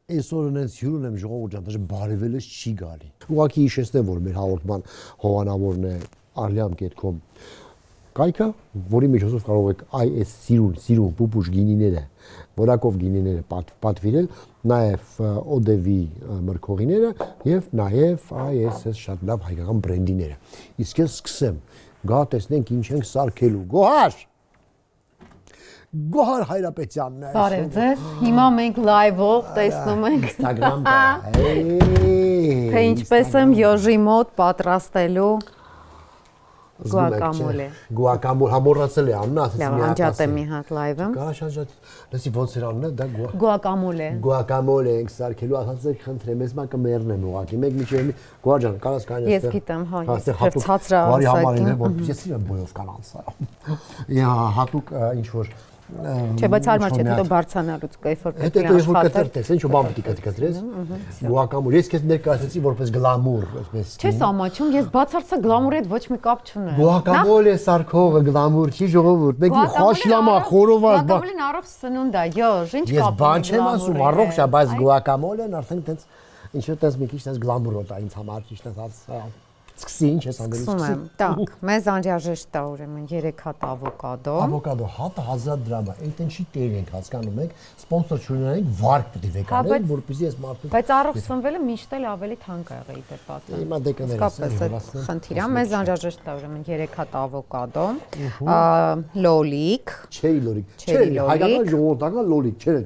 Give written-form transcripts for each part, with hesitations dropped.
Այսօր ունենց հյուրն եմ ժողովուրդ ջան, դաժե բարևելս չի գալի։ Ուղղակի հիշեցնեմ, որ մեր հաղորդման հովանավորն է Arliam.com կայքը, որի միջոցով կարող եք այս սիրուն պուպուշ գինիները, որակով գինիները պատվիրել, նաև ODV մրգողիները եւ նաև այս շատ լավ հայկական բրենդիները։ Իսկ ես սկսեմ, գա տեսնենք ինչ ենք սարքելու։ Գոհար Հայրապետյանն է։ Բարև ձեզ։ Հիմա մենք լայվով տեսնում ենք Instagram-ը։ Թե ինչպես եմ յոժի մոտ պատրաստելու գուակամոլե։ Գուակամոլ համորացել է աննա, ասես Լավ, անջատեմ մի հատ լայվը։ Կա շանջատ, լսի ոնց էր աննա, դա Գուակամոլե։ Գուակամոլե ենք սարքելու, ասացեք խնդրեմ, ես մա կմեռնեմ ուղակի։ Մեկ միջև Գուաջան, կարաս կան Ես գիտեմ, հա, ես ցածրա բարի համարին է, որ ես իրեն բոյով կան անցա։ Իա հատուկ ինչ որ Չէ, բայց հարմար չէ, հետո բարձանալուց կայֆ որ պետք է աշխատել։ Հետո ինչ բան պետք է կտրես։ Գուակամոլ, ես քեզ ներկայացրեցի որպես գլամուր, այսպես։ Չես ամաչում, ես բացարձակ գլամուրի հետ ոչ մի կապ չունեմ։ Գուակամոլ է սարքողը գլամուր չի ժողովուրդ։ Մեկ խոշլամա խորոված բա։ Գուակամոլեն առողջ սնունդ է, յոժ, ինչ Ես կապ բան չեմ ասում, առողջ է, բայց գուակամոլեն արդեն տենց ինչ-որ տես մի քիչ տես գլամուրոտ է ինձ համար ճիշտ ասած։ Սկսի ինչ ես անգլիզ սկսում եմ։ Так, մեզ անհրաժեշտ է ուրեմն 3 հատ ավոկադո։ Ավոկադո հատը 1000 դրամ է։ Այդ ինչի տեղ ենք հասկանում եք, սպոնսոր չունենանք, վարկ պետք է կանենք, որպեսզի ես մարդու։ Բայց առողջ սնվելը միշտ էլ ավելի թանկ է եղել դե պատը։ Հիմա դե կներես։ Խնդիր է, մեզ անհրաժեշտ է ուրեմն 3 հատ ավոկադո, լոլիկ։ Չէ լոլիկ։ Չէ, հայկական ժողովրդական լոլիկ, չէ։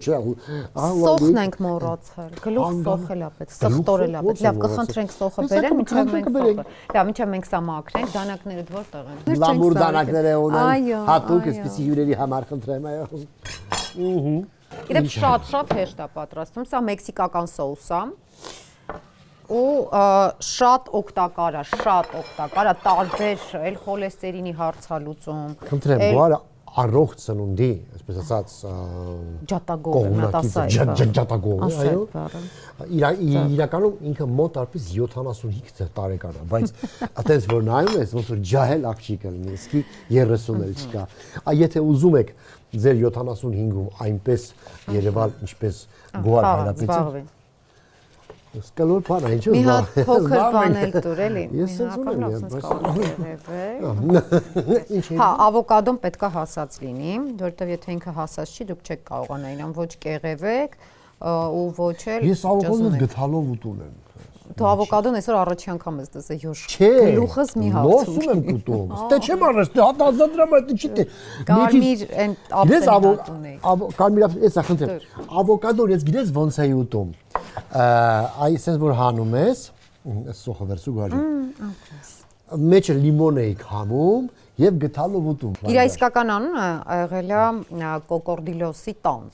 Սոխն ենք մոռացել։ Գլուխ սոխել է պետք, սխտորել է պետք։ Լավ, կխնդրենք սոխը բերեն, մինչև մենք սոխը։ Լավ, մինչև մենք սա մաքրենք, դանակներդ որտեղ են։ Գլամուր դանակները ունեն։ Հատուկ էսպիսի հյուրերի համար խնդրեմ, այո։ Գիտեք, շատ հեշտ է պատրաստում, սա մեքսիկական սոուս է։ Ու շատ օգտակար է, տարբեր էլ խոլեստերինի հարցալուծում։ Խնդրեմ, գոհար առողջ սնունդի, այսպես ասած, ջատագով, այո։ Իրականում ինքը մոտ արպես 75 տարեկան է, բայց այտենց որ նայում ես, ոնց որ ջահել աղջիկ է լինի, իսկի 30 էլ չկա։ Եթե ուզում եք ձեր 75-ում այնպես Երևալ, ինչպես Գոհար Հայրապետյանը Սկալոր բան է, ինչու՞ մի հատ փոքր բան էլ տուր էլի։ Ես sense ունեմ, բայց հա, ավոկադոն պետքա հասած լինի, որովհետև եթե ինքը հասած չի, դուք չեք կարողանա իրան ոչ կեղևեք ու ոչ էլ Ես ավոկադոն գթալով ուտում եմ։ Դու ավոկադոն այսօր առաջի անգամ ես տեսել, յոշ։ Չէ, գլուխս մի հարցում։ լոսում եմ ուտում։ Ստե չեմ արած, հատ 1000 դրամ է, չի դե։ Կարմիր այն ապսենտատուն է։ Կարմիր էսա խնդրեմ։ Ավոկադոն ես գիտես ոնց է ուտում։ Այսպես որ հանում ես, սոխը վերցու գալի։ Մեջը լիմոն էի քամում եւ գթալով ուտում։ Իր իսկական անունը եղել է կոկորդիլոսի տանձ։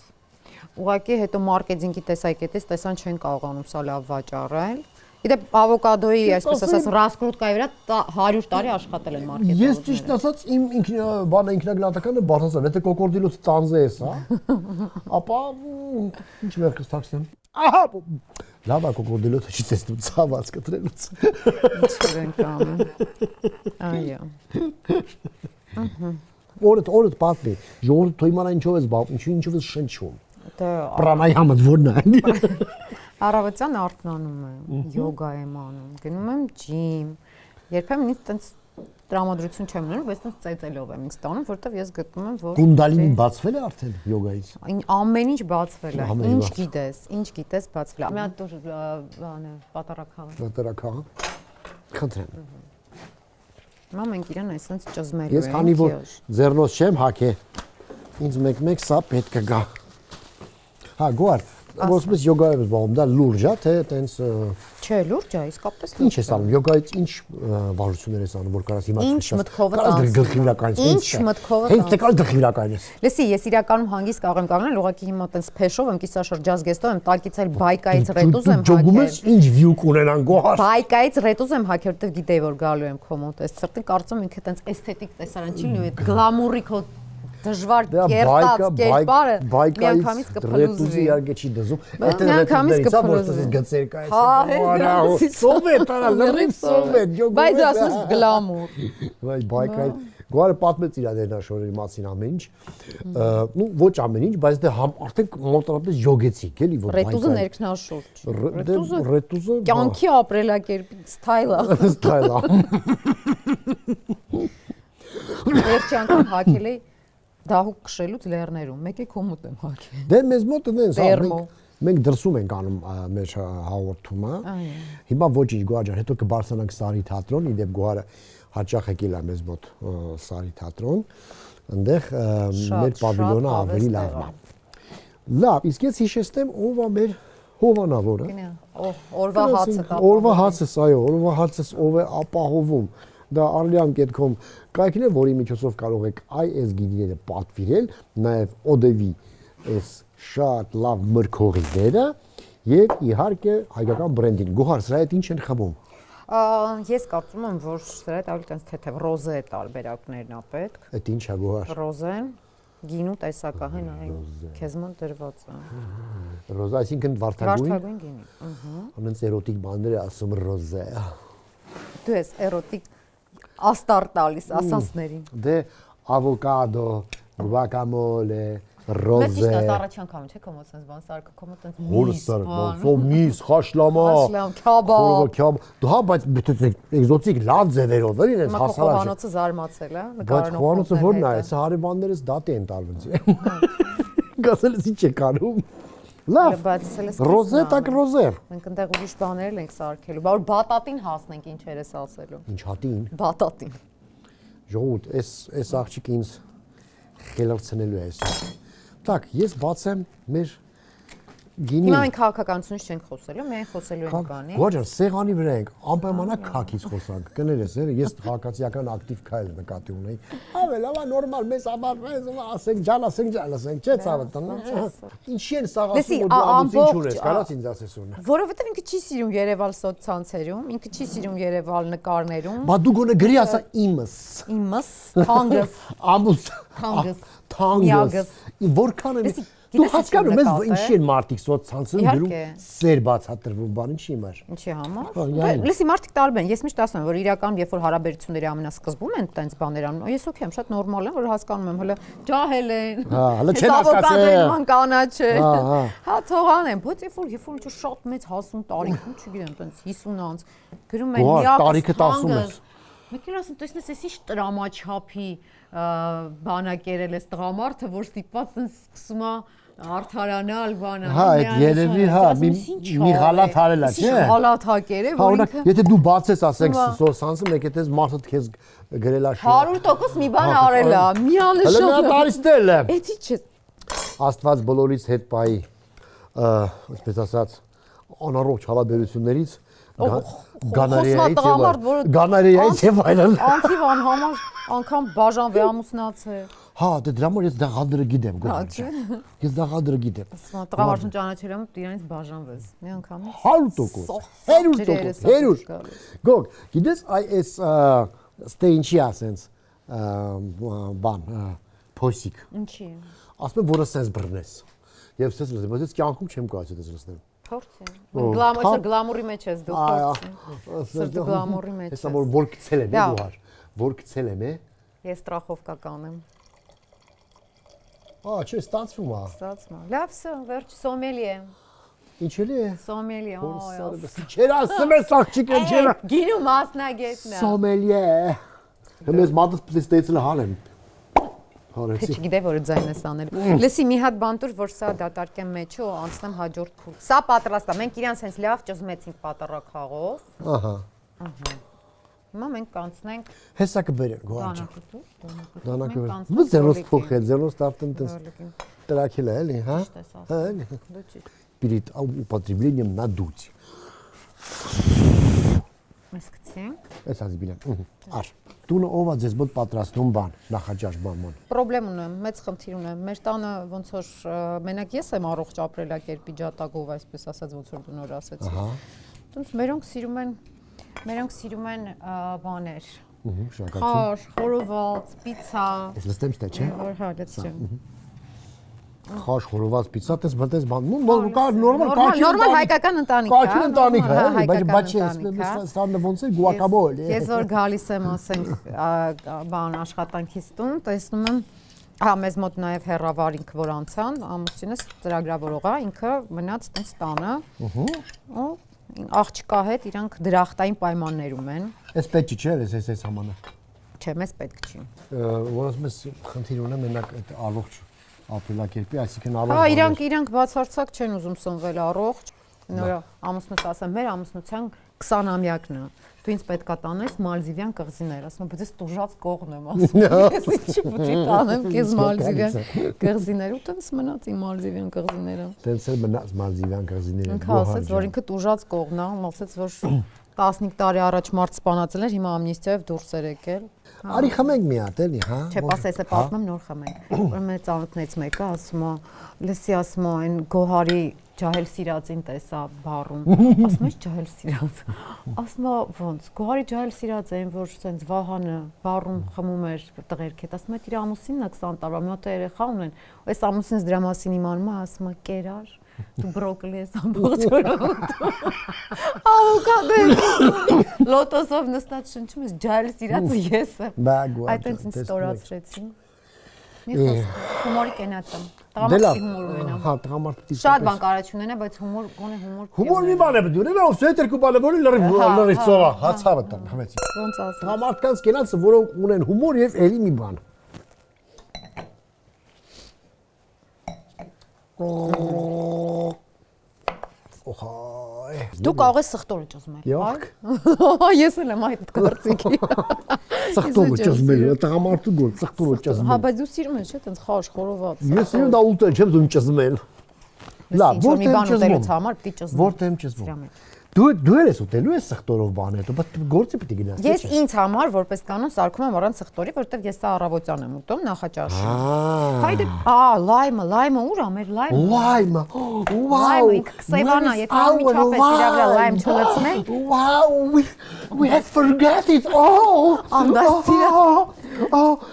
Ուղղակի հետո մարքեթինգի տեսակետից տեսան չեն կարողանում սա լավ վաճառել։ Գիտեք, ավոկադոյի, այսպես ասած, ռասկրուտկայի վրա 100 տարի աշխատել են մարքեթինգ։ Ես ճիշտ ասած իմ բանը ինքնագնահատականը բարձրացավ, եթե կոկորդիլոս տանձը է սա, ապա ինչ մեղքս թաքցնեմ։ Ահա, լավ է կոկորդիլոսը չի տեսնում ցաված կտրելուց։ Ինչ ենք անում։ Այո։ Օրդ պատմի, ժողովուրդ թույ իմանա ինչով ես բաղ, ինչով ես շնչում։ Դա Պրանայամը որն է։ Առավոտյան արթնանում եմ, յոգա եմ անում, գնում եմ ջիմ։ Երբեմն ինձ տենց տրամադրություն չեմ ունում, բայց տենց ծեծելով եմ ինձ տանում, որովհետև ես գտնում եմ, որ Կունդալինին բացվել է արդեն յոգայից։ ամեն ինչ բացվել է։ Ինչ գիտես բացվել է։ Մի հատ բանը պատարակաղ։ Պատարակաղ։ Խնդրեմ։ Հիմա մենք իրան այսպես ճզմելու ենք։ Ես քանի որ ձեռնոց չեմ հագե, ինձ մեկ սա պետք է գա։ Հա, գոհար, ոսպես յոգա եմ զբաղվում, դա լուրջ է, թե տենց Չէ, լուրջ է, իսկապես լուրջ։ Ինչ ես անում, յոգայից ինչ վարություններ ես անում, որ կարաս հիմա Ինչ մտքովդ գլխի վրա կանես։ Լսի, ես իրականում հանգիստ կարող եմ կանգնել, ուղղակի հիմա տենց փեշով եմ, կիսաշրջած գեստով եմ, տակից էլ բայկայից ռետուզ եմ հագել։ Ջոգում ես ինչ վյու կունենան գոհար։ Բայկայից ռետուզ եմ հագել, որտեվ գիտեի որ գալու եմ քո մոտ, այս ծրտին կարծում ինքը տենց էսթետիկ տեսարան չի լինում, այդ գլամուրի քո դժվար կերտած կերպարը միանգամից կփլուզվի։ Իհարկե չի դզում։ Միանգամից կփլուզվի։ Գծեր կայս։ Սովետ արա, լրիվ սովետ, յոգում։ Բայց ասես գլամուր։ Բայց բայկայ Գոհարը պատմեց իր ներնաշորերի մասին ամեն ինչ։ Ну, ոչ ամեն ինչ, բայց դե արդեն մոտավորապես յոգեցիկ, էլի, որ Ռետուզը ներքնաշուրջ։ Ռետուզը կյանքի ապրելակերպի ստայլա։ Ստայլա։ Վերջի անգամ հակել էի դահուկ քշելուց լեռներում, մեկ է կոմոդ եմ հակել։ Դե մեզ մոտ դենց Տերմո։ մենք դրսում ենք անում մեր հաղորդումը։ Հիմա ոչինչ Գոհար ջան, հետո կբարձրանանք Սարի թատրոն, իդեպ Գոհարը հաճախ եկել է մեզ մոտ Սարի թատրոն, այնտեղ մեր պավիլյոնը ավելի լավն է։ Լավ, իսկ ես հիշեցնեմ ով է մեր հովանավորը։ Օրվա հացը դա։ Օրվա հացս, այո, օրվա հացս ով է ապահովում։ Դա arliam.com կայքն է, որի միջոցով կարող եք այս գիդիները պատվիրել, նաև ODV այս շատ լավ մրգողիները եւ իհարկե հայկական բրենդին։ Գոհար, սրա հետ ինչ են խմում։ Ես կարծում եմ, որ սրա հետ ավելի տենց թեթև ռոզե տարբերակներն է պետք։ Այդ ինչ է Գոհար։ Ռոզեն գինու տեսակահեն այն քեզ մոտ դրված է։ Ռոզա, այսինքն վարդագույն։ Վարդագույն գինի։ Անոնց էրոտիկ բաները ասում ռոզե։ Դու ես էրոտիկ աստար տալիս ասանսներին։ Դե ավոկադո, գուակամոլե, Մեծ ռոզե։ է առաջ անգամ չէ կոմոդ sense բան սարքը կոմոդ sense Հորսար, սոմիս, խաշլամա։ Խաշլամ, քյաբաբ։ Քյաբ։ Դու հա, բայց էկզոտիկ լավ ձևերով էլի ես հասարակ։ Խոհանոցը զարմացել է, Բայց խոհանոցը ո՞րն է, այս հարևաններս դատի են տարվեցի։ Գասելս ինչ է կանում։ Լավ։ Ռոզե տակ ռոզե։ Մենք այնտեղ ուրիշ բաներ ենք սարքելու, բա որ բատատին հասնենք ինչեր ես ասելու։ Ինչ հատին։ Բատատին։ Ժողովուրդ, այս աղջիկը ինձ խելացնելու է այսօր։ Так, ես բացեմ մեր գինի։ Հիմա մենք քաղաքականությունից չենք խոսելու, մենք խոսելու ենք բանի։ Գոհար, սեղանի վրա ենք, անպայմանակ քաքից խոսանք։ Կներես, ես քաղաքացիական ակտիվ քայլ նկատի ունեի։ Ավել, ավա նորմալ, մեզ համար, ասենք ջան, ասենք, չէ՞ ցավը։ Ինչի են սաղացում ու դու ամուց ինչ ունես, կարաս ինձ ասես ունը։ Որովհետև ինքը չի սիրում Երևալ սոցցանցերում, ինքը չի սիրում Երևալ նկարներում։ Բա դու գոնե գրի ասա իմս։ Իմս, թանգս, Ամուս, թանգս։ Որքան են Դու հասկանում ես ինչի են մարդիկ սոցցանցում գրում սեր բացատրվում բան ինչի համար։ Ինչի համար։ Լսի մարդիկ տարբեր են։ Ես միշտ ասում եմ, որ իրական երբ որ հարաբերությունների ամենասկզբում են տենց բաներ անում, ես օքեյ եմ, շատ նորմալ է, որ հասկանում եմ, հələ ջահել են։ Հələ չեն հասկացել։ Կանաչ է։ Հա թողանեմ, բայց երբ որ ինչ շատ մեծ հասուն տարիքում, չգիտեմ, տենց 50 անց գրում են միակ տարիքը 10-ում ես։ Մեկ էլ ասում, տեսնես, էս ինչ տրամաչափի բանակերել էս տղամարդը, որ ստիպված են սկսում է արդարանալ բանը։ Հա, այդ երևի հա, մի գալաթ արել է, չէ՞։ Գալաթ հակեր է, որ ինքը Եթե դու բացես, ասենք սոսանսը, մեկ էտես մարդը քեզ գրել է 100% մի բան արել է, միանշան։ Հələ նա տարիստել է։ Էդի չէ։ Աստված բոլորից հետ պայի, այսպես ասած, անառողջ հարաբերություններից Գանարեայից եւ այլն։ Անթիվան համար անգամ բաժան վեամուսնացել։ Հա, դե դրա համար ես դաղադրը գիտեմ, Գոհար։ Ես դաղադրը գիտեմ։ Տղամարդուն ճանաչել եմ, իրանից բաժանվեց։ Մի անգամ։ 100%։ 100%։ Գոգ, գիտես այս ստե ինչի ասենց բան, փոսիկ։ Ինչի։ Ասում եմ, որը սենց բռնես։ Եվ սենց լսեմ, բայց ես կյանքում չեմ կարողացել դες լսնել։ Փորձի։ Գլամուրի մեջ ես դու փորձի։ Սրտի գլամուրի մեջ ես։ Հեսա որ գցել եմ, Գոհար։ Որ գցել եմ, Ես ստրախովկա կանեմ։ Չէ, ստացվում է։ Ստացվում է։ Լավ, սա, վերջ սոմելիե։ Ինչ էլի է։ Սոմելիե, Չեր ասում ես աղջիկը, չեր։ Գինու մասնագետն է։ Սոմելիե։ Հենց մատս պլեյստեյցը հալեմ։ Թե չգիտե որ ձայն ես անել։ Լսի մի հատ բան տուր, որ սա դատարկեմ մեջը ու անցնեմ հաջորդ փուլ։ Սա պատրաստ է։ Մենք իրանց հենց լավ ճզմեցինք պատառակ խաղով։ Ահա։ Հիմա մենք կանցնենք Հեսա կբերեն, Գոհար։ Դանակը։ Ո՞ւր ձերոս փոխել, ձերոս տարտեն տրակել է, էլի, հա։ Հա, էլի։ Перед употреблением надуть. Mēs գցենք։ Էս ազգիլեմ։ Ար։ Տունը ով է ձեզ մոտ պատրաստում բան, նախաճաշ բան։ Պրոբլեմ ունեմ, մեծ խնդիր ունեմ։ Մեր տանը ոնց որ մենակ ես եմ առողջ ապրելակերպի ջատագով, այսպես ասած, ոնց որ դու նոր ասեցի։ Ահա։ Տոնց մերոնք սիրում են բաներ։ Շնորհակալություն։ Խոր, խորոված, պիցա։ Ես լստեմ ստե, չէ։ Որ հա, լսեմ։ Խաշ խորոված պիցա, տես բտես բան։ Նորմալ նորմալ հայկական ընտանիք է։ Կաչին ընտանիք է, բայց հայկական չէ, սա ոնց է գուակամոլ։ Ես որ գալիս եմ, ասենք, բան աշխատանքից տուն, տեսնում եմ, հա, մեզ մոտ նաև հեռավար ինքը որ անցան, ամուսինս ծրագրավորող է, ինքը մնաց տենց տանը։ Ու աղջկա հետ իրանք դրախտային պայմաններում են։ Էս պետք չէ, էս համանը։ Չէ, մեզ պետք չի։ Որոնց մեզ խնդիր ունեմ մենակ այդ առողջ ապրելակերպի, այսինքն առողջ։ Հա, իրանք բացարձակ չեն ուզում սնվել առողջ։ Նորա ամուսնուց ասեմ, մեր ամուսնության 20-ամյակն է։ Դու ինձ պետքա տանես Մալդիվյան կղզիներ, ասում եմ, բայց ես տուժած կողն եմ, ասում եմ, ես ինչի պետք է տանեմ քեզ Մալդիվյան կղզիներ, ու տենց մնաց իմ Մալդիվյան կղզիները։ Տենց էլ մնաց Մալդիվյան կղզիները։ Ինքը ասաց, որ ինքը տուժած կողն է, ասաց, որ 15 տարի առաջ մարդ սպանացել էր, հիմա ամնիստիայով դուրս էր եկել։ Արի խմենք մի հատ, էլի, հա։ Չէ, ասես է պատմեմ նոր խմենք։ Որ մեր ծանոթներից մեկը ասում է, լսի ասում է, այն Գոհարի ջահել սիրածին տեսա բառում։ Ասում ես ջահել սիրած։ Ասում է ոնց, Գոհարի ջահել սիրած այն, որ սենց Վահանը բառում խմում էր տղերք հետ, ասում է իր ամուսինն է 20 տարվա, մի հատ երեխա ունեն։ Այս ամուսինս դրա մասին իմանում է, ասում է կերար։ Դու բրոկոլի ես ամբողջ օրը ուտում։ Ավոկադո լոտոսով նստած շնչում ես ջահել սիրածը ես եմ։ Այդ ինձ ստորացրեցին։ Մի խոսք, հումորի կենաց եմ։ Տղամարդի հումոր ունենամ։ Հա, տղամարդի։ Շատ բան կարաչ ունենա, բայց հումոր գոնե հումոր։ Հումոր մի բան է դու, ով սեթ երկու բան է, որի լրիվ ծովա, հացավը տան, խմեցի։ Ոնց ասես։ Տղամարդկանց կենացը, որոնք ունեն հումոր եւ էլի մի բան։ Դու կարող ես սխտորը ճզմել, այ։ Ես էլ եմ այդ կարծիքի։ Սխտորը ճզմել, տղամարդու գոլ, սխտորը ճզմել։ Հա, բայց դու սիրում ես, չէ՞, տենց խաշ, խորոված։ Ես սիրում դա ուտել, չեմ զում ճզմել։ Լավ, որտե՞ղ բան ուտելուց համար պիտի ճզմել։ Որտե՞ղ եմ ճզմում։ Դու ես ուտելու ես սխտորով բաներ, բայց գործի պիտի գնաս։ Ես ինձ համար որպես կանոն սարքում եմ առանց սխտորի, որովհետև ես սա առավոտյան եմ ուտում նախաճաշին։ Հայդե, լայմը ուր է մեր լայմը։ Լայմը։ Վաու, ինքը Սևանա, եթե անմիջապես իրա վրա լայմ չլցնենք։ Wow, we had forgot it all. Oh,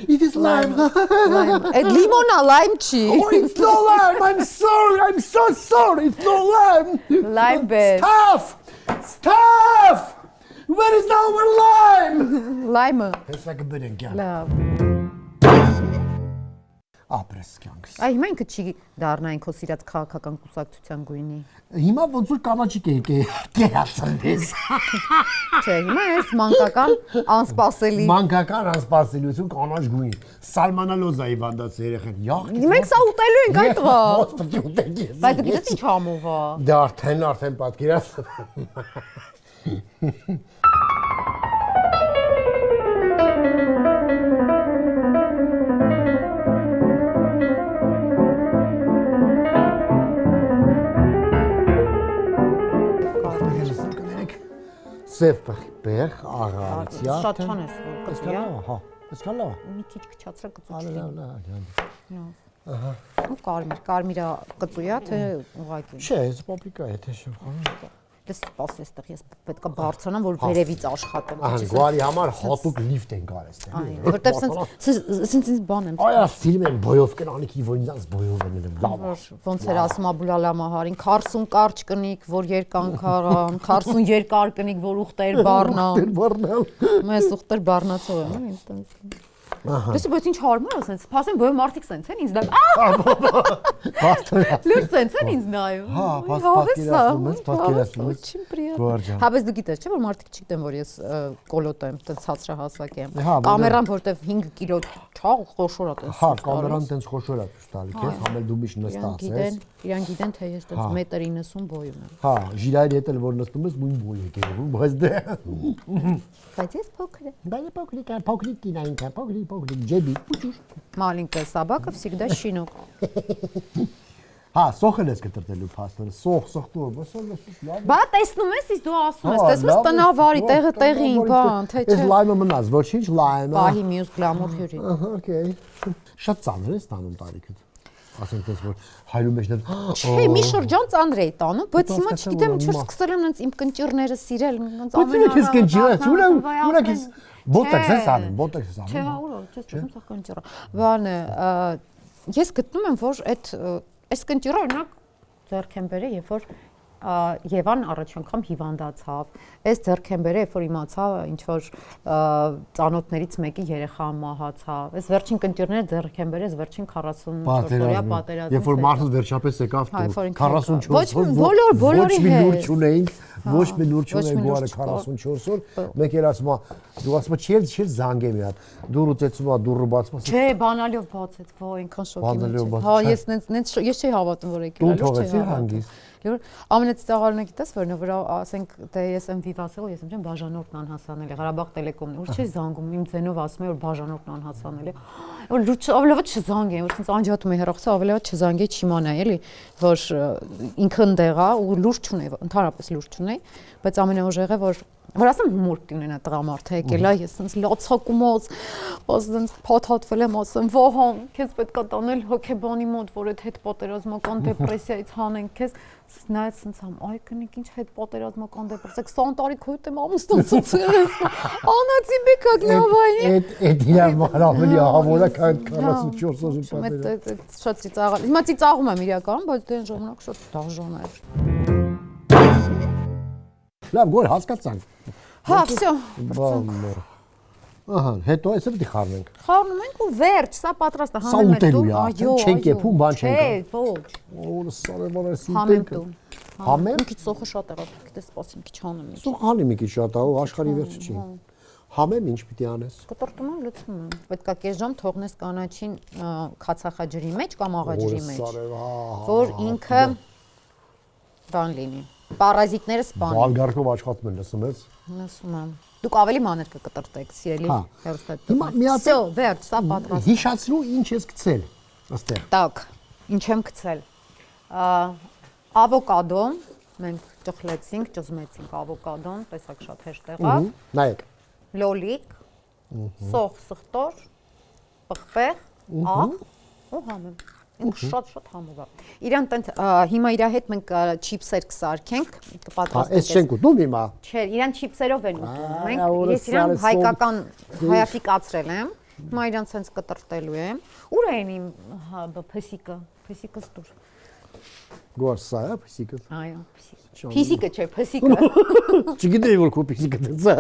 it is lime. Այդ լիմոնա լայմ չի։ Oh, it's no lime. I'm sorry. I'm so sorry. It's no lime. Լայմ բեր։ Stop! Where is our lime? Լայմը։ Հեսա կբերենք յան։ Լավ։ Ապրես կյանքս։ Այ հիմա ինքը չի դառնա ինքո սիրած քաղաքական կուսակցության գույնի։ Հիմա ոնց որ կանաչիկ է կերացրես։ Չէ, հիմա ես մանկական անսպասելի։ Մանկական անսպասելիություն կանաչ գույն։ Սալմանալոզայի վանդած երեխեն։ Յախ։ Մենք սա ուտելու ենք այդ տղա։ Ո՞նց պետք է ուտենք ես։ Բայց դու գիտես ինչ համով է։ Դա արդեն պատկերաս։ Սև բեղ, աղարիցիա։ Շատ չան ես որ կծույա։ Հա, այսքան լավ։ Մի քիչ կչացրա կծույա։ Լավ։ Ահա։ Ու կարմիրա կծույա թե ուղղակի։ Չէ, այս պապրիկա է, թե շփխան։ Դες սպասես տեղ ես պետքա բարձրանամ որ վերևից աշխատեմ։ Ահա, գարի համար հատուկ լիֆտ են գալ այստեղ։ Այ, որտեվ սենց բան եմ։ Այ, սիրում եմ բոյով կնանիքի, որ ինձ բոյով են ելում։ Լավ։ Ոնց էր ասում Աբուլալա Մահարին, 40 կարճ կնիկ, որ երկանք արան, 40 երկար կնիկ, որ ուխտեր բառնան։ Բառնալ։ Մեզ ուխտեր բառնացող են, ինձ տենց։ Դες բայց ինչ հարմար է սենց, փասեն բոյ մարդիկ սենց են ինձ նայում։ Բաստորյա։ Լույս սենց են ինձ նայում։ Հա, պատկերացնում ես։ Очень приятно։ Գորջան։ Հա, բայց դու գիտես, չէ՞ որ մարդիկ չգիտեն, որ ես կոլոտ եմ, տենց ցածրահասակ եմ։ Հա, Կամերան որտեվ 5 կիլո չաղ խոշոր է տենց։ Հա, կամերան տենց խոշոր է ցույց տալի քեզ, համել դու միշտ նստած ես։ Իրան գիտեն, թե ես տենց 1.90 բոյում եմ։ Հա, ժիրայր հետ էլ որ նստում ես, նույն բոյ է գերվում, բայց դե։ Բայց ես փոքր եմ։ Բայց փոքրիկ կինայինքա, փոքրիկ ջեբի, ուջուր։ Маленькая собака всегда щенок։ Հա, սոխել ես կտրտելու փաստորը, սոխտոր, բասոլ ես լավ։ Բա տեսնում ես, իսկ դու ասում ես, տեսնում ես տնավարի տեղը տեղին, բան, թե չէ։ Այս լայմը մնաց, ոչինչ լայմը։ Պահի մյուս գլամուր հյուրի։ Ահա, օքեյ։ Շատ ծանր է ստանում տարիքդ։ Ասենք դες որ հայրու մեջ դեռ Չէ, մի շրջան ծանր էի տանում, բայց հիմա չգիտեմ, ինչ որ սկսել եմ նենց իմ կնճիռները սիրել, նենց Բոտեքս ես անում, բոտեքս ես Չէ, անում։ ուր, չես տեսնում սա կնճիռը։ Բանը ես գտնում եմ, որ այս կնճիռը օրինակ ձեռք եմ բերել, երբ որ Եվան առաջ անգամ հիվանդացավ։ Այս ձեռք եմ բերել, երբ որ իմացա, ինչ որ ծանոթներից մեկի երեխան մահացավ։ Այս վերջին կնճիռները ձեռք եմ բերել, վերջին 44-օրյա պատերազմից։ Երբ որ մարդը վերջապես եկավ 44 օր, բոլորի հետ։ Լուր չունեինք, ոչ մի լուր չունեինք, գոհարը 44 օր։ Մեկ էր ասում, դու ասում ես, չէ, զանգեմ մի հատ։ Դուրը ծեցում, դուրը բացում։ Չէ, բանալիով բացեց, ո, այնքան շոկի մեջ։ Հա, ես չի հավատում, որ եկել է, ոչ չի հանգիստ։ Ամենածաղալն է գիտես որն է, որ ասենք դե ես եմ վիվասել, ես եմ բաժանորդն անհասանել է, Ղարաբաղ տելեկոմն է, որ չի զանգում, իմ ձենով ասում է որ բաժանորդն անհասանել է, որ լուրջ ավելովը չզանգեն, որ ինձ անջատում է հեռախոսը, ավելովը չզանգեի, չիմանա էլի, որ ինքը ընդեղ է ու լուրջ չունի, ընդհանրապես լուրջ չունի, բայց ամենաուժեղը որ ասեմ հումոր կունենա տղամարդը եկել է, ես ինձ լացակումոց, ասենց փաթաթվել եմ, ասեմ, «Վահան, քեզ պետք է տանել հոգեբանի մոտ, որ այդ հետպատերազմական դեպրեսիայից հանենք քեզ»։ Նայած ինձ համ, այ կնիկ ինչ հետպատերազմական դեպրեսիա, 20 տարի քույտ եմ ամուսնացած ես։ Անացի բեկա գնավայնի։ Այդ իրար ավելի ահավորակ այդ 44 օրի պատերազմ։ Շատ ծիծաղալ։ Հիմա ծիծաղում եմ իրականում, բայց դե այն ժամանակ շատ դաժան էր։ Լավ, գոր հասկացանք։ Հա, всё։ Ահա, հետո այսը պետք է խառնենք։ Խառնում ենք ու վերջ, սա պատրաստ է, հանում ենք դու։ Այո, չենք եփում, բան չենք։ Չէ, ոչ։ Օ, սարևար էս Համենք դու։ Համեմ։ Մի քիչ սոխը շատ եղավ, գիտես, սպասեմ, քիչ հանեմ։ Սոխ հանի մի քիչ շատ, ահա աշխարհի վերջը չի։ Համեմ ինչ պիտի անես։ Կտրտում եմ, լցնում եմ։ Պետք է կես ժամ թողնես կանաչին քացախաջրի մեջ կամ աղաջրի մեջ, որ ինքը բան լինի։ Պարազիտները սպանի։ Բալգարքով աշխատում են, լսում ես։ Լսում եմ։ Դուք ավելի մանր կկտրտեք, սիրելի հերոստատ։ Հիմա մի հատ Всё, վերջ, սա պատրաստ։ Հիշացրու ինչ ես գցել, ըստեղ։ Так, ինչ եմ գցել։ Ավոկադո, մենք ճխլեցինք, ճզմեցինք ավոկադոն, տեսակ շատ հեշտ եղավ։ Նայեք։ Լոլիկ, սոխ սխտոր, պղպեղ, աղ ու համեմ։ Ինքը շատ համով է։ Իրան տենց հիմա իր հետ մենք չիփսեր կսարքենք, կպատրաստենք։ Այս չենք ուտում հիմա։ Չէ, իրան չիփսերով են ուտում։ Մենք ես իրան հայկական հայապիկացրել եմ։ Հիմա իրան ցենց կտրտելու եմ։ Ուր է իմ փսիկը։ Փսիկը ստուր։ Գոր սա է փսիկը։ Այո, փսիկը։ Փսիկը չէ, փսիկը։ Չգիտեի որ քո փսիկը դից է։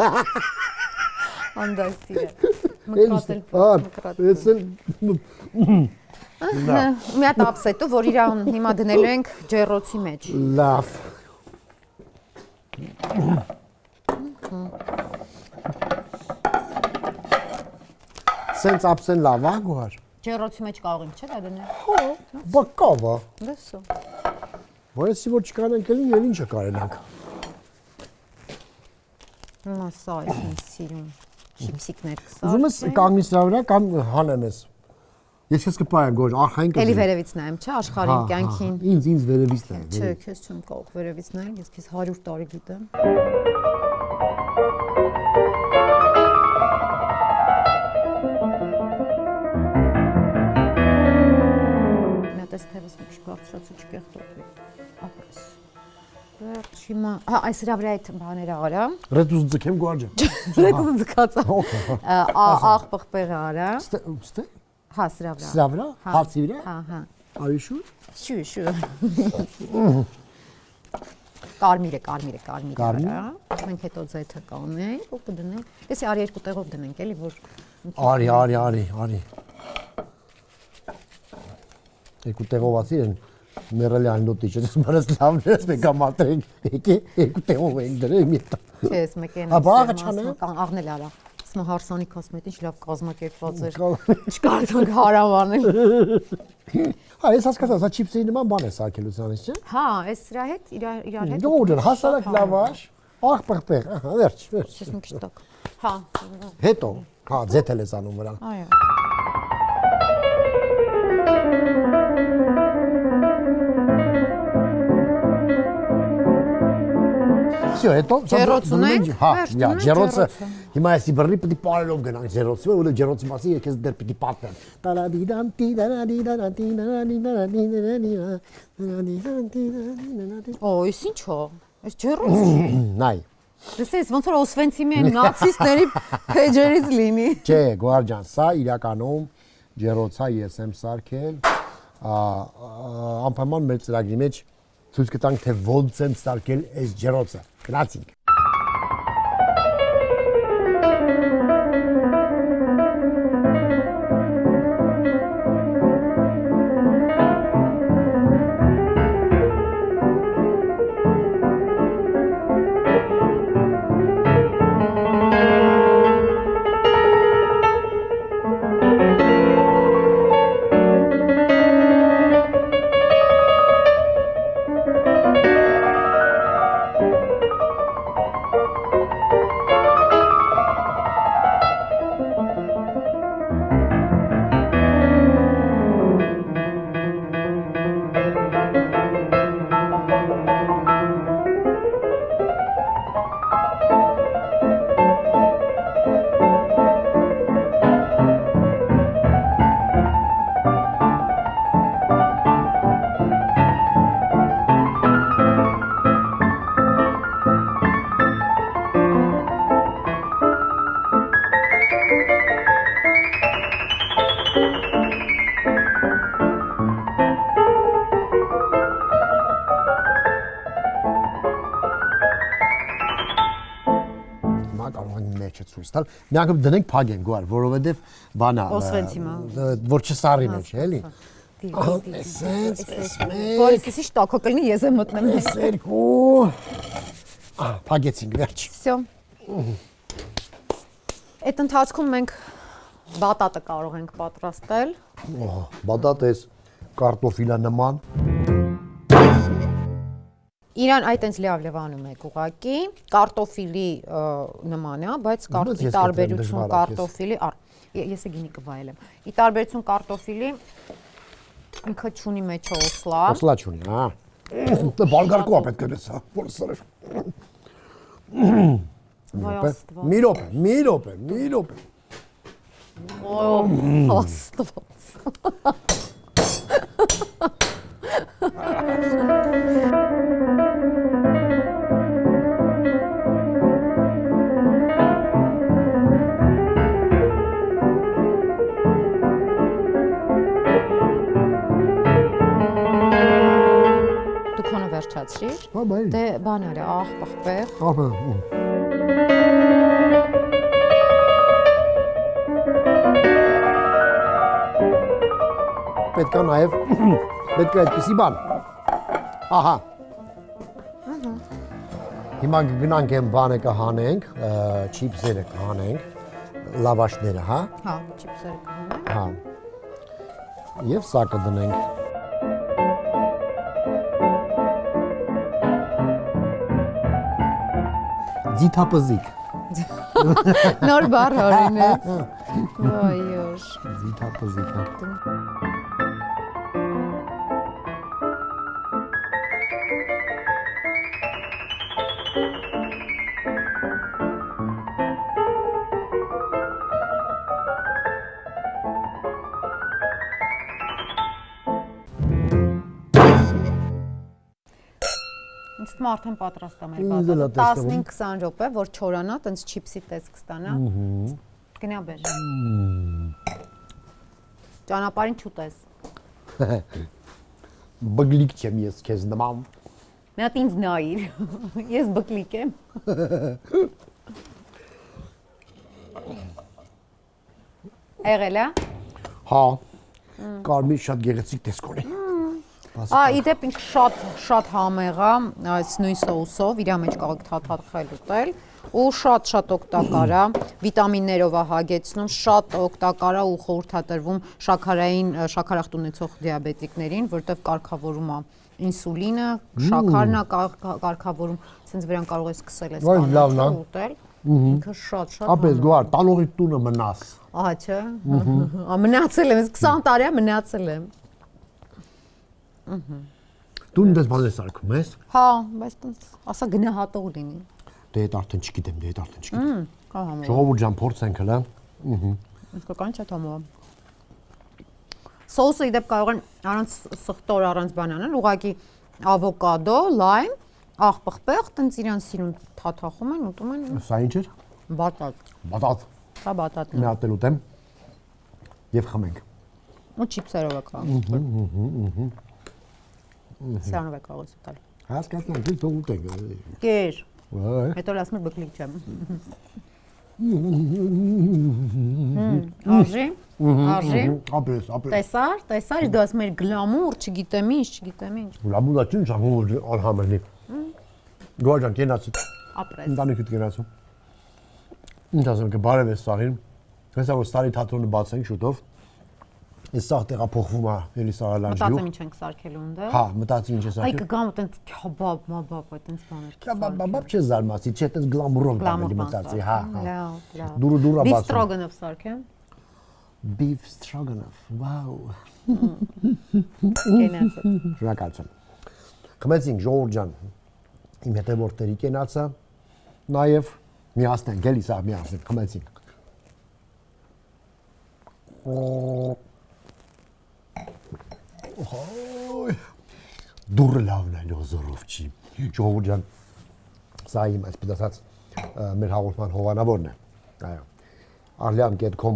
Անդաստիր է։ Մկրատել։ Էսել Մի հատ ապսետու, որ իրան հիմա դնելու ենք ջեռոցի մեջ։ Լավ։ Սենց ապսեն լավ է գոհար։ Ջեռոցի մեջ կարող ենք, չէ՞ դա դնել։ Հա, բակավ է։ Լսո։ Որեսի որ չկանենք էլ ինչ կարենանք։ Հիմա սա է ինձ սիրում։ Չիպսիկներ կսարքեմ։ Ուզում ես կանգնես դրա վրա կամ հանեմ ես։ Ես քեզ կպայեմ գոր արխային կդի։ Էլի վերևից նայեմ, չէ, աշխարհին կյանքին։ Ինձ վերևից նայ։ Չէ, քեզ չեմ կարող վերևից նայել, ես քեզ 100 տարի գիտեմ։ Մետես թևս մի քիչ բարձրացու չկեղտոտվի։ Ապրես։ Վերջ հիմա, հա, այս հրա վրա այդ բաները արա։ Ռետուզ ձգեմ գորջը։ Ռետուզ ձգած։ Աղ պղպեղ արա։ Ստե։ Հա, սրա վրա։ Սրա վրա, հացի վրա։ Հա, հա։ Are you sure? Շուշ։ Կարմիր է։ Մենք հետո ձեթը կանենք ու կդնենք։ Էսի արի երկու տեղով դնենք, էլի որ Արի։ Երկու տեղով ասիր են մերելի անոթի չէ, ես լավն ես մեկա մատրենք, եկե երկու տեղով ենք դրել մի տա։ Չէ, ես մեկեն։ Աղը չանե։ Աղնել արա։ Սա հարսանիք ասում է, ինչ լավ կազմակերպված էր։ Չկարծանք հարավ անել։ Հա, ես հասկացա, սա չիպսերի նման բան է սարքելուցանից, չէ՞։ Հա, այս սրա հետ իրար հետ։ Դու հասարակ լավաշ, աղ պղպեղ, ահա, վերջ։ Ես մի քիչ տակ։ Հա։ Հետո, հա, ձեթել ես անում վրան։ Այո։ Всё, հետո ջեռոցն է։ Հա, ջեռոցը հիմա էսի բռնի պիտի պարելով գնանք ջեռոցի, ու ջեռոցի մասի եկես դեռ պիտի պատմեմ։ Օ, ես ինչ է։ Այս ջեռոցը։ Նայ։ Դες ոնց որ Օսվենցիմի նացիստների փեջերից լինի։ Չէ, Գոհար ջան, սա իրականում ջեռոցա ես եմ սարքել անպայման մեր ծրագրի մեջ ցույց կտանք թե ոնց են ստարկել այս ջրոցը։ Գնացինք։ Ցույց տալ։ Մի անգամ դնենք փագեն գոար, որովհետև բանա որ չսարի մեջ, էլի։ Որիսի շտոկը կլինի ես եմ մտնում։ Երկու։ Փագեցինք վերջ։ Всё։ Այդ ընթացքում մենք բատատը կարող ենք պատրաստել։ Բատատը կարտոֆիլա նման։ Իրան այդ այնց լավ անում եք ուղակի, կարտոֆիլի նման է, բայց ի տարբերություն կարտոֆիլի, ես է գինի կվայելեմ։ Ի տարբերություն կարտոֆիլի ինքը չունի մեջը օսլա։ Օսլա չունի, հա։ Դա բալգարկու է պետք է լսա, որը սարեր։ Մի րոպե։ Աստված։ Վերջացրիր։ Դե բան արի, աղբաղբեղ։ Պետք է նաև պետք է այդպիսի բան։ Ահա։ Հիմա գնանք այն բանը կհանենք, չիփսերը կհանենք, լավաշները, հա։ Հա, չիփսերը կհանենք։ Հա։ Եվ սա կդնենք։ Ձիթապզիկ։ Նոր բառ օրինեց։ Այո։ Ձիթապզիկ։ Ինձ թվում է արդեն պատրաստ է մեր բատատը։ 15-20 րոպե, որ չորանա, տենց չիփսի տեսք ստանա։ Գնա բեր։ Ճանապարհին չուտես։ Բգլիկ չեմ ես քեզ նման։ Մի հատ ինձ նայիր։ Ես բգլիկ եմ։ Եղել է։ Հա։ Կարմիր շատ գեղեցիկ տեսք ունի։ Իդեպ ինքը շատ համեղ է, այս նույն սոուսով, իր մեջ կարող եք թաթախել ուտել ու շատ օգտակար է, վիտամիններով է հագեցնում, շատ օգտակար է ու խորհրդատրվում շաքարախտ ունեցող դիաբետիկներին, որտեղ կարգավորում է ինսուլինը, շաքարն է կարգավորում, ցենց վրան կարող ես սկսել այս բանը ուտել։ Ինքը շատ Ապես գոար, տանողի տունը մնաս։ Ահա չէ։ Մնացել եմ, 20 տարի է մնացել եմ։ Դու ինձ բան ես արքում ես։ Հա, բայց ասա գնահատող լինի։ Դե այդ արդեն չգիտեմ։ Ժողովուրդ ջան, փորձենք հլը։ Իսկական չէ թամա։ Սոուսը իդեպ կարող են առանց սխտոր, առանց բան անել, ուղղակի ավոկադո, լայմ, աղբղբեղ, տենց իրան սիրուն թաթախում են, ուտում են։ Սա ինչ էր։ Բատատ։ Բատատ։ Սա բատատն է։ Մի հատ էլ ուտեմ։ Եվ խմենք։ Ու չիպսերով է կարող։ Սրանով է կարող ուտել։ Հասկացանք, դու թող ուտենք։ Կեր։ Այ։ Հետո ասում եմ բկլիկ չեմ։ Արժի։ Արժի։ Ապրես։ Տեսար, դու ասում ես գլամուր, չգիտեմ ինչ։ Լամուլա չին ճանաչում անհամերնի։ Գորջան կենաց։ Ապրես։ Ընտանիքդ կենացում։ Ինչ ասեմ, կբարև ես սաղին։ Հեսա որ սարի թատրոնը բացենք շուտով։ Այս սաղ տեղափոխվում է էլի Սարալանջի։ Մտածեմ ինչ ենք սարքելու ընդ։ Հա, մտածի ինչ է Այ սարքել։ կգամ այտենց քյաբաբ, մաբաբ, այտենց բաներ։ Բաբ չես զարմացի, չէ, այդպես գլամուրով բաներ մտածի, հա։ Լավ։ Դուրա Beef բացում։ stroganoff սարքեմ։ Beef stroganoff, վաու։ Կենացը։ Շնորհակալություն։ Խմեցինք Ժողովուրդ ջան։ Իմ հետևորդների կենացը նաև միացնենք, էլի սա միացնենք, խմեցինք։ Օй։ Դուրը լավն է լոզորով չի։ Ժողովուրդ ջան, սա իմ այսպես ասած մեր հաղորդման հովանավորն է։ Այո։ Arliam.com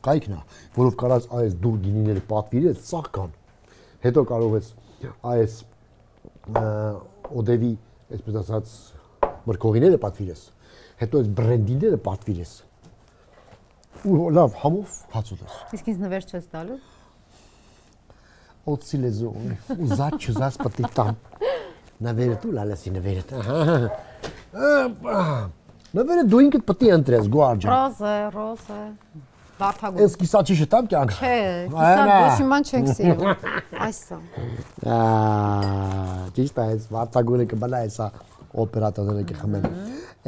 կայքն է, որով կարած այս դուր գինիները պատվիրես, սաղ կան։ Հետո կարող ես այս օդևի, այսպես ասած, մրգողիները պատվիրես, հետո այս բրենդիները պատվիրես։ Ու լավ համով հաց ուտես։ Իսկ ինձ նվեր չես տալու։ Օծի լեզու, ու զատ չուզած պտի տամ։ Նվերը դու լալեսի նվերդ։ Նվերը դու ինքդ պտի ընտրես, Գորջան։ Ռոզե։ Վարդագույն։ Ես կիսաչիշը տամ կյանք։ Չէ, կիսա ոչ իման չենք սիրում։ Այսա։ Ճիշտ է, վարդագույնը կբալա էսա օպերատորները կխմեն։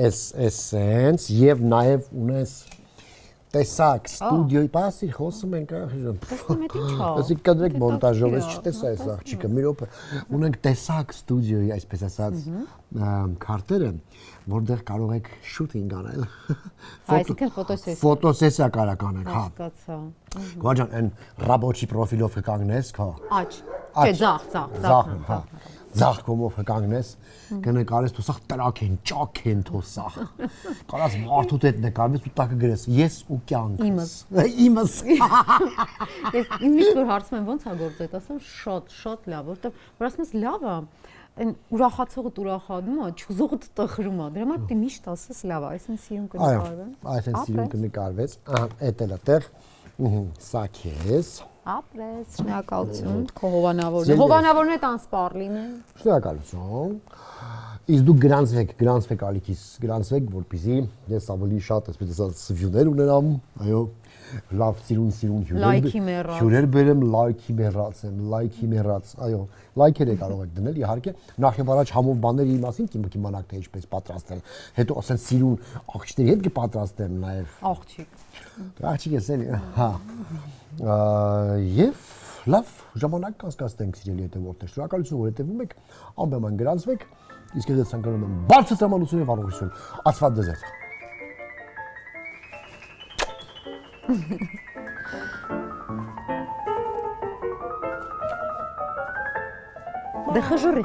Էսենց եւ նաեւ ունես տեսակ ստուդիոյի պասի խոսում ենք ախիժան։ Ասի կադրեք մոնտաժով, ես չտեսա այս աղջիկը, մի րոպե։ Ունենք տեսակ ստուդիոյի, այսպես ասած, քարտերը, որտեղ կարող եք շութինգ անել։ Այսինքն ֆոտոսեսիա։ Ֆոտոսեսիա կարող անեք, հա։ Հասկացա։ Գորջան, այն ռաբոչի պրոֆիլով կկանգնես, հա։ Աչ։ Չէ, ձախ։ Ձախ կոմով կկանգնես, կնկարես դու սաղ տրակ են, ճակ են թո սաղ։ Կարաս մարդուդ հետ նկարվես ու տակը գրես, ես ու կյանքս։ Իմս։ Ես միշտ որ հարցում եմ ո՞նց է գործել, ասում շատ լավ, որտեղ որ ասում ես լավ է, այն ուրախացողը ուրախանում է, չուզողը տխրում է։ Դրա համար պետք է միշտ ասես լավ է, այսինքն սիրուն կնկարվեն։ Այսինքն սիրուն կնկարվեց, ահա, էդ էլ է տեղ։ Սա քեզ։ Ապրես, շնորհակալություն, քո հովանավորն։ Հովանավորն է տանսպար լինի։ Շնորհակալություն։ Իսկ դուք գրանցվեք ալիքիս, գրանցվեք, որպեսզի ես ավելի շատ, այսպես ասած, սվյուներ ունենամ, այո, լավ սիրուն հյուրեր բերեմ, լայքի մեռած, այո, լայքեր է կարող եք դնել, իհարկե, նախ եւ առաջ համով բաների մասին կիմանաք թե ինչպես պատրաստել, հետո ասեն սիրուն աղջիկների հետ կպատրաստեմ նաեւ։ Աղջիկ ես էլի, հա։ Եվ լավ ժամանակ կանցկացնենք սիրելի հետևորդներ, շնորհակալություն որ հետևում եք, անպայման գրանցվեք, իսկ ես ցանկանում եմ բարձրացմանություն եւ առողջություն, աստված ձեզ հետ։ Դե խժռի։